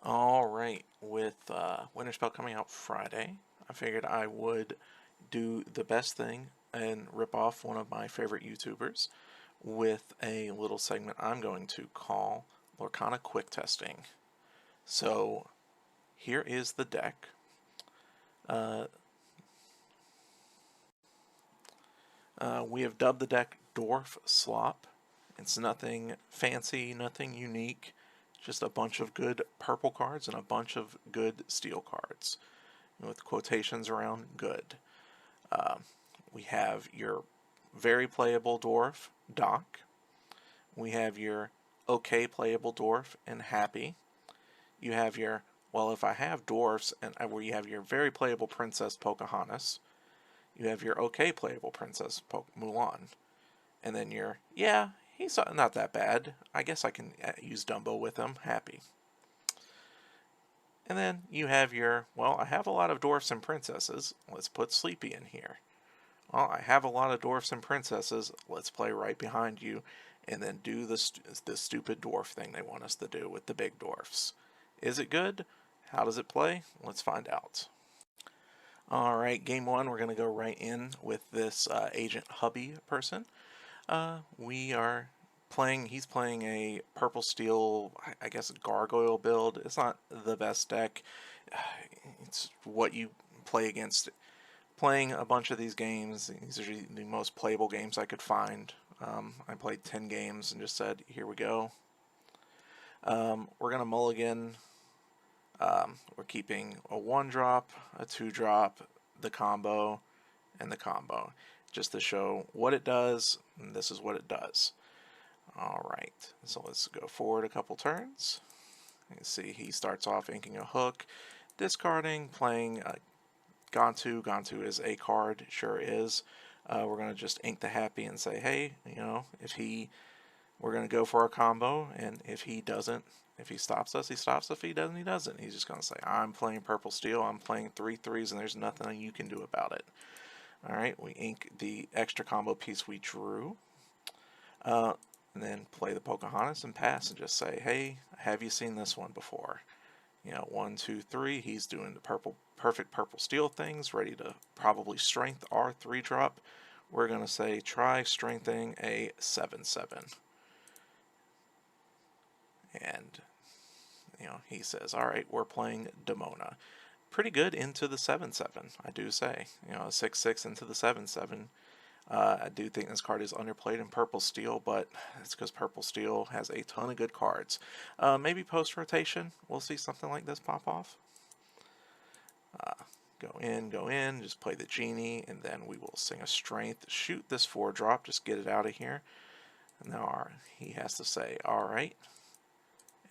Alright, with Winter Spell coming out Friday, I figured I would do the best thing and rip off one of my favorite YouTubers with a little segment I'm going to call Lorcana Quick Testing. So, here is the deck. Uh, we have dubbed the deck Dwarf Slop. It's nothing fancy, nothing unique, just a bunch of good purple cards and a bunch of good steel cards, with quotations around good. Uh, we have your very playable dwarf, Doc. We have your okay playable dwarf and Happy. You have your, well, if I have dwarfs, and where you have your very playable princess, Pocahontas. You have your okay playable princess, Mulan. And then your, yeah, he's not that bad. I guess I can use Dumbo with him, Happy. And then you have your, well, I have a lot of dwarfs and princesses. Let's put Sleepy in here. Well, I have a lot of dwarfs and princesses. Let's play right behind you and then do the stupid dwarf thing they want us to do with the big dwarfs. Is it good? How does it play? Let's find out. Alright, game one, we're going to go right in with this Agent Hubby person. We are playing, he's playing a purple steel, I guess, gargoyle build. It's not the best deck. It's what you play against. Playing a bunch of these games, these are the most playable games I could find. I played 10 games and just said, here we go. We're going to mulligan. We're keeping a 1-drop, a 2-drop, the combo, and the combo, just to show what it does, and this is what it does. Alright, so let's go forward a couple turns. You can see he starts off inking a hook, discarding, playing Gantu. Gantu is a card, sure is. We're going to just ink the Happy and say, hey, we're going to go for our combo, and if he doesn't, if he stops us, he stops. If he doesn't, he doesn't. He's just going to say, I'm playing purple steel, I'm playing 3/3s, and there's nothing you can do about it. Alright, we ink the extra combo piece we drew. And then play the Pocahontas and pass and just say, hey, have you seen this one before? 1, 2, 3, he's doing the perfect purple steel things, ready to probably strength our 3-drop. We're going to say, try strengthening a 7/7. And, he says, alright, we're playing Demona. Pretty good into the 7/7, I do say. 6/6 into the 7/7. I do think this card is underplayed in purple steel, but it's because purple steel has a ton of good cards. Maybe post rotation, we'll see something like this pop off. Go in, just play the genie, and then we will sing a strength, shoot this 4-drop, just get it out of here. And now he has to say, alright.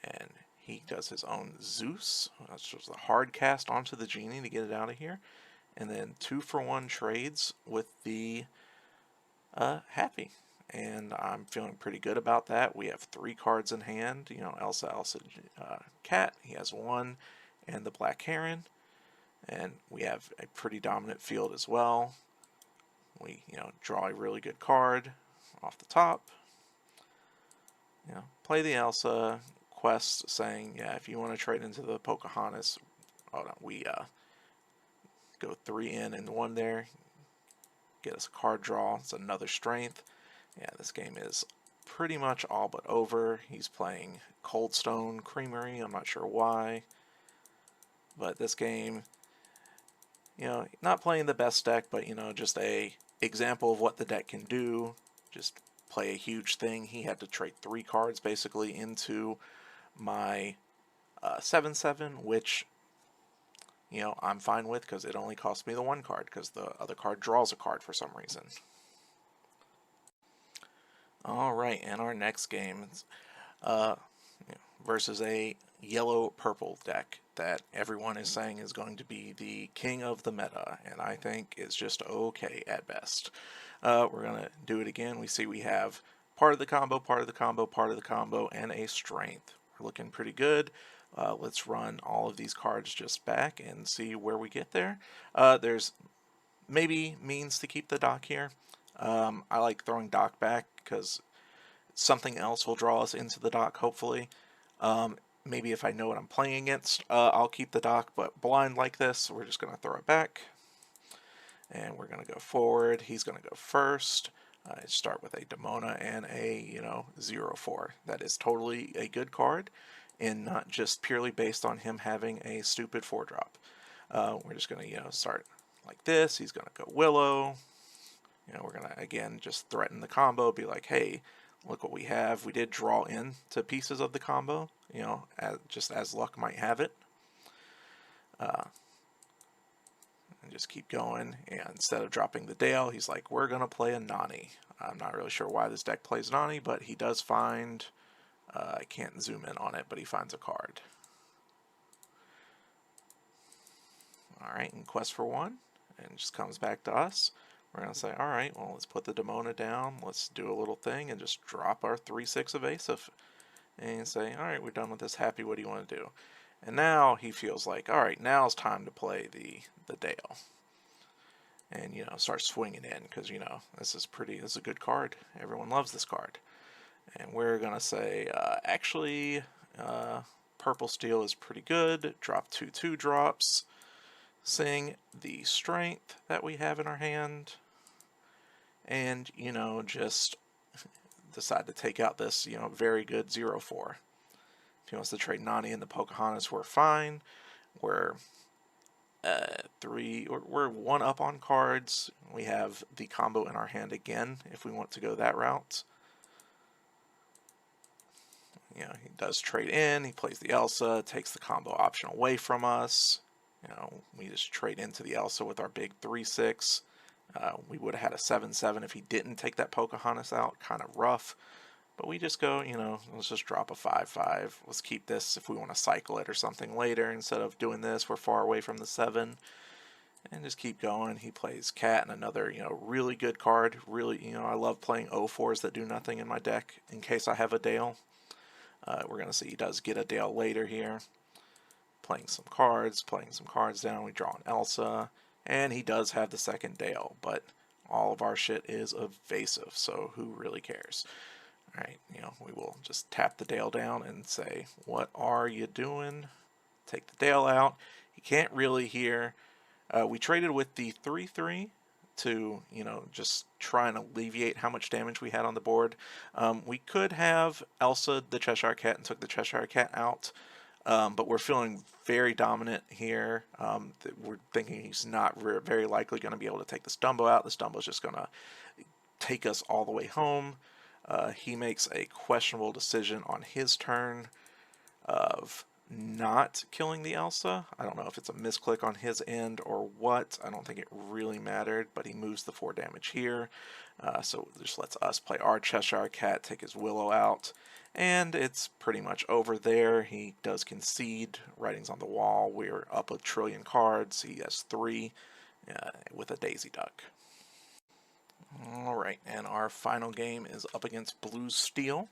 And he does his own Zeus. That's just a hard cast onto the genie to get it out of here. And then 2-for-1 trades with the Happy. And I'm feeling pretty good about that. We have 3 cards in hand. Elsa, Cat, he has 1, and the Black Heron. And we have a pretty dominant field as well. We, draw a really good card off the top. Play the Elsa quest saying, yeah, if you want to trade into the Pocahontas, we go 3 in and 1 there. Get us a card draw. It's another strength. Yeah, this game is pretty much all but over. He's playing Coldstone Creamery. I'm not sure why. But this game, not playing the best deck, but, just a example of what the deck can do. Just play a huge thing. He had to trade 3 cards basically into my 7/7, which I'm fine with because it only costs me the 1 card because the other card draws a card for some reason. Alright, and our next game is versus a yellow-purple deck that everyone is saying is going to be the king of the meta, and I think it's just okay at best. We're going to do it again. We see we have part of the combo, part of the combo, part of the combo, and a strength. We're looking pretty good. Let's run all of these cards just back and see where we get there. There's maybe means to keep the Doc here. I like throwing Doc back because something else will draw us into the Doc, hopefully. maybe if I know what I'm playing against, I'll keep the dock, but blind like this, we're just going to throw it back. And we're going to go forward. He's going to go first. Start with a Demona and a, 0-4. That is totally a good card, and not just purely based on him having a stupid 4-drop. We're just going to, start like this. He's going to go Willow. We're going to, again, just threaten the combo, be like, hey, look what we have. We did draw in to pieces of the combo, just as luck might have it. And just keep going. And instead of dropping the Dale, he's like, we're going to play a Nani. I'm not really sure why this deck plays Nani, but he does find, I can't zoom in on it, but he finds a card. Alright, and quest for 1, and just comes back to us. We're going to say, alright, well, let's put the Demona down, let's do a little thing, and just drop our 3-6 evasive. And say, alright, we're done with this, happy, what do you want to do? And now he feels like, alright, now it's time to play the Dale. And, start swinging in, because, this is a good card. Everyone loves this card. And we're going to say, actually, Purple Steel is pretty good. Drop 2/2 drops. Sing the Strength that we have in our hand. And, just decide to take out this, very good 0-4. If he wants to trade Nani and the Pocahontas, we're fine. We're 1 up on cards. We have the combo in our hand again if we want to go that route. He does trade in, he plays the Elsa, takes the combo option away from us. We just trade into the Elsa with our big 3-6. We would have had a 7-7 if he didn't take that Pocahontas out, kind of rough. But we just go, let's just drop a 5-5. Let's keep this if we want to cycle it or something later. Instead of doing this, we're far away from the 7. And just keep going. He plays Cat and another, really good card. Really, I love playing 0-4s that do nothing in my deck in case I have a Dale. We're going to see he does get a Dale later here. Playing some cards down. We draw an Elsa. And he does have the second Dale, but all of our shit is evasive, so who really cares? Alright, we will just tap the Dale down and say, what are you doing? Take the Dale out. He can't really hear. We traded with the 3-3 to, just try and alleviate how much damage we had on the board. We could have Elsa the Cheshire Cat and took the Cheshire Cat out, but we're feeling very dominant here. We're thinking he's not very likely going to be able to take this Dumbo out. This Dumbo's just going to take us all the way home. He makes a questionable decision on his turn of not killing the Elsa. I don't know if it's a misclick on his end or what. I don't think it really mattered, but he moves the 4 damage here. So it just lets us play our Cheshire Cat, take his Willow out, and it's pretty much over there. He does concede. Writing's on the wall. We're up a trillion cards. He has 3 with a Daisy Duck. Alright, and our final game is up against Blue Steel.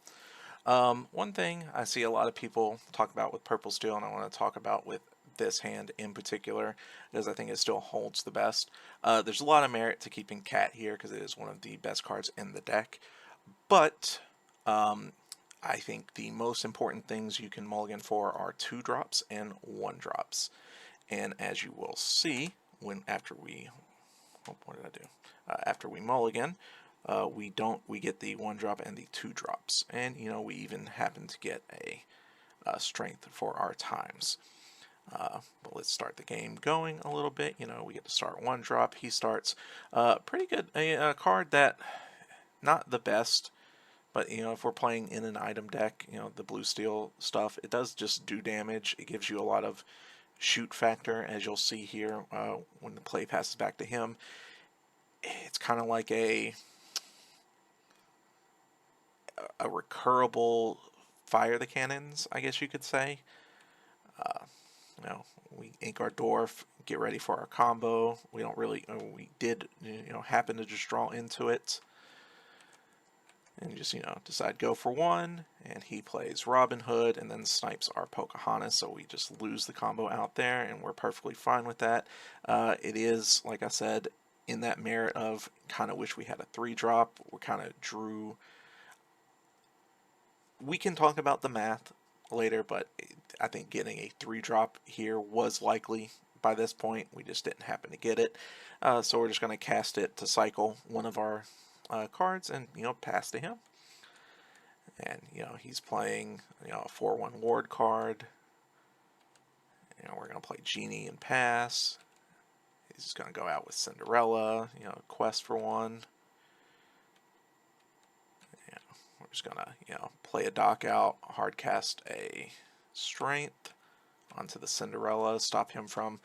One thing I see a lot of people talk about with Purple Steel, and I want to talk about with this hand in particular, because I think it still holds the best. There's a lot of merit to keeping Cat here, because it is one of the best cards in the deck. But I think the most important things you can mulligan for are 2-drops and 1-drops. And as you will see, after we mulligan, we get the 1-drop and the 2-drops, and we even happen to get a strength for our times. But let's start the game going a little bit. We get to start 1-drop. He starts pretty good, a card that not the best, but if we're playing in an item deck, the Blue Steel stuff, it does just do damage. It gives you a lot of shoot factor, as you'll see here when the play passes back to him. It's kind of like a recurable fire the cannons, I guess you could say. We ink our Dwarf, get ready for our combo. We don't really, we did, happen to just draw into it. And just, decide go for 1, and he plays Robin Hood and then snipes our Pocahontas, so we just lose the combo out there, and we're perfectly fine with that. It is, like I said, in that merit of kind of wish we had a 3-drop. We kind of drew. We can talk about the math later, but I think getting a 3-drop here was likely by this point. We just didn't happen to get it. So we're just going to cast it to cycle one of our cards and, pass to him. And, he's playing, a 4/1 ward card. We're going to play Genie and pass. He's just going to go out with Cinderella, quest for 1. We're just going to, play a dock out, hard cast a strength onto the Cinderella, stop him from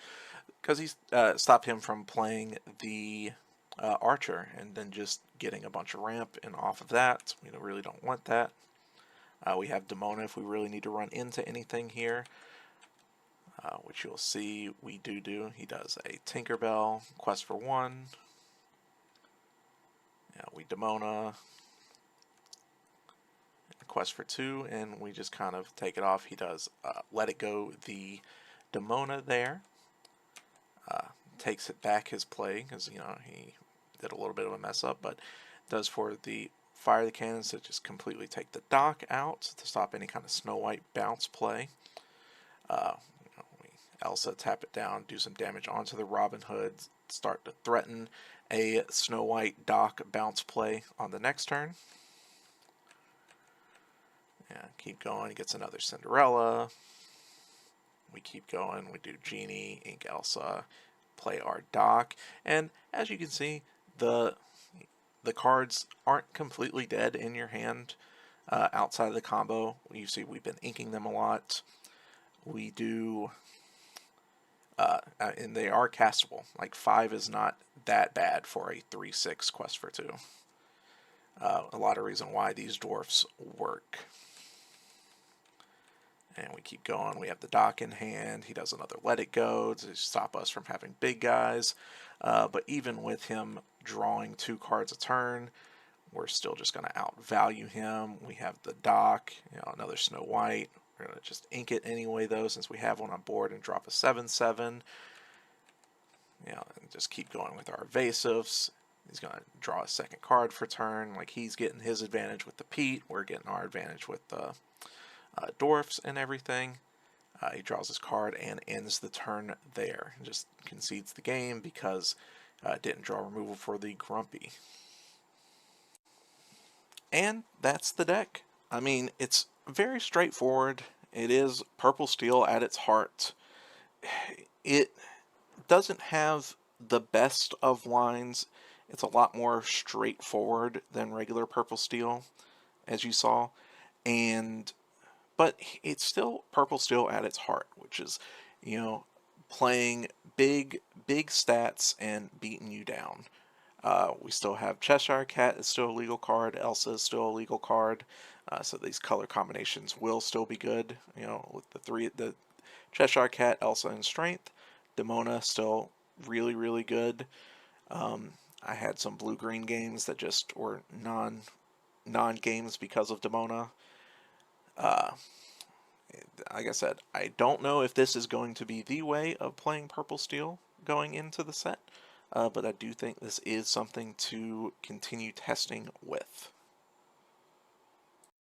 playing the archer and then just getting a bunch of ramp and off of that. We really don't want that. We have Demona if we really need to run into anything here, which you'll see we do. He does a Tinkerbell, quest for 1. We Demona, quest for 2, and we just kind of take it off. He does Let It Go the Demona there. Takes it back his play because he did a little bit of a mess up, but does for the fire the cannons to just completely take the dock out to stop any kind of Snow White bounce play. We Elsa tap it down, do some damage onto the Robin Hood, start to threaten a Snow White dock bounce play on the next turn. Keep going. He gets another Cinderella. We keep going. We do Genie, Ink Elsa, play our dock, and as you can see, the cards aren't completely dead in your hand outside of the combo. You see we've been inking them a lot. We do and they are castable. Like 5 is not that bad for a 3/6 quest for 2. A lot of reason why these dwarfs work. And we keep going. We have the dock in hand. He does another Let It Go to stop us from having big guys. But even with him drawing 2 cards a turn, we're still just going to outvalue him. We have the dock, another Snow White. We're going to just ink it anyway, though, since we have one on board, and drop a 7/7. And just keep going with our evasives. He's going to draw a second card for turn. Like, he's getting his advantage with the Pete. We're getting our advantage with the dwarfs and everything. He draws his card and ends the turn there. And just concedes the game because didn't draw removal for the Grumpy. And that's the deck. I mean, it's very straightforward. It is purple steel at its heart. It doesn't have the best of lines. It's a lot more straightforward than regular purple steel, as you saw. But it's still purple steel at its heart, which is, playing big stats and beating you down. We still have Cheshire Cat is still a legal card. Elsa is still a legal card. So these color combinations will still be good. With the Cheshire Cat, Elsa, and Strength. Demona still really good. I had some blue-green games that just were non-games because of Demona. Like I said, I don't know if this is going to be the way of playing purple steel going into the set, but I do think this is something to continue testing with.